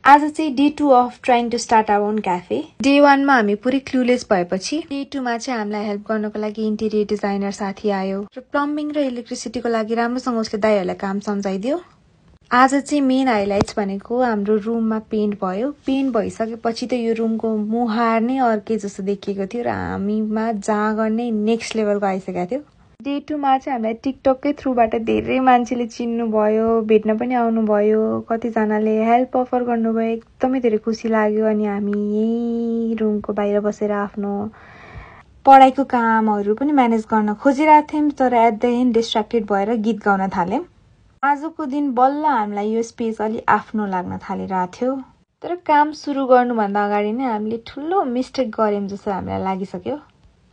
आज चाहिँ day 2 of trying to start our own cafe. Day 1 मा हामी पुरै क्लुलेस भएपछि डे 2 मा चाहिँ हामीलाई हेल्प गर्नको लागि इन्टेरियर डिजाइनर साथी आयो र प्लम्बिङ र इलेक्ट्रिसिटीको लागि राम्रोसँग उसले दाइहरूलाई काम सम्झाइदियो। आज चाहिँ मेन हाइलाइट्स भनेको हाम्रो रुममा पेन्ट भयो। पेन्ट भइसकेपछि त यो रुमको मुहार नै अर्कै जस्तो देखिएको थियो र हामीमा जाँगर नै नेक्स्ट लेभलको आइसकेको थियो। डे 2 मा चाहिँ हामीलाई टिकटककै थ्रुबाट धेरै मान्छेले चिन्नु भयो, भेट्न पनि आउनु भयो, कतिजनाले हेल्प अफर गर्नुभयो। एकदमै धेरै खुसी लाग्यो। अनि हामी यही रुमको बाहिर बसेर आफ्नो पढाइको कामहरू पनि म्यानेज गर्न खोजिरहेको थियौँ, तर एट द एन्ड डिस्ट्र्याक्टेड भएर गीत गाउन थाल्यौँ। आजको दिन बल्ल हामीलाई यो स्पेस अलि आफ्नो लाग्न थालिरहेको थियो, तर काम सुरु गर्नुभन्दा अगाडि नै हामीले ठुलो मिस्टेक गर्यौँ जस्तो हामीलाई लागिसक्यो।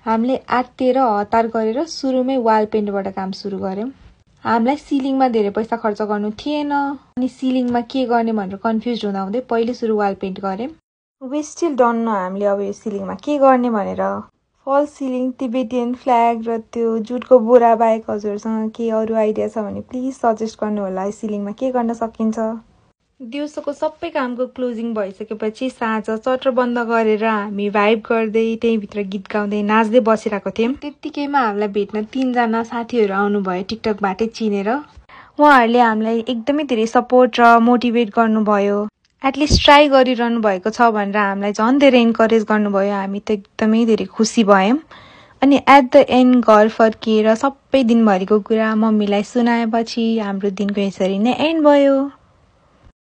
हामीले आत्तिएर हतार गरेर सुरुमै वाल पेन्टबाट काम सुरु गर्यौँ। हामीलाई सिलिङमा धेरै पैसा खर्च गर्नु थिएन, अनि सिलिङमा के गर्ने भनेर कन्फ्युज हुँदै पहिले सुरु वाल पेन्ट गर्यौँ। वी स्टिल डोन्ट नो हामीले अब यो सिलिङमा के गर्ने भनेर। फल सिलिङ, तिबेटियन फ्ल्याग र त्यो जुटको बोरा बाहेक हजुरसँग के अरू आइडिया छ भने प्लिज सजेस्ट गर्नु होला सिलिङमा के गर्न सकिन्छ। दिउँसोको सबै कामको क्लोजिङ भइसकेपछि साँझ चटर बन्द गरेर हामी भाइब गर्दै त्यहीँभित्र गीत गाउँदै नाच्दै बसिरहेको थियौँ। त्यत्तिकैमा हामीलाई भेट्न 3 जना साथीहरू आउनुभयो टिकटकबाटै चिनेर। उहाँहरूले हामीलाई एकदमै धेरै सपोर्ट र मोटिभेट गर्नुभयो। एटलिस्ट ट्राई गरिरहनु भएको छ भनेर हामीलाई झन् धेरै इन्करेज गर्नुभयो। हामी त एकदमै धेरै खुसी भयौँ। अनि एट द एन्ड घर फर्किएर सबै दिनभरिको कुरा मम्मीलाई सुनाएपछि हाम्रो दिनको यसरी नै एन्ड भयो।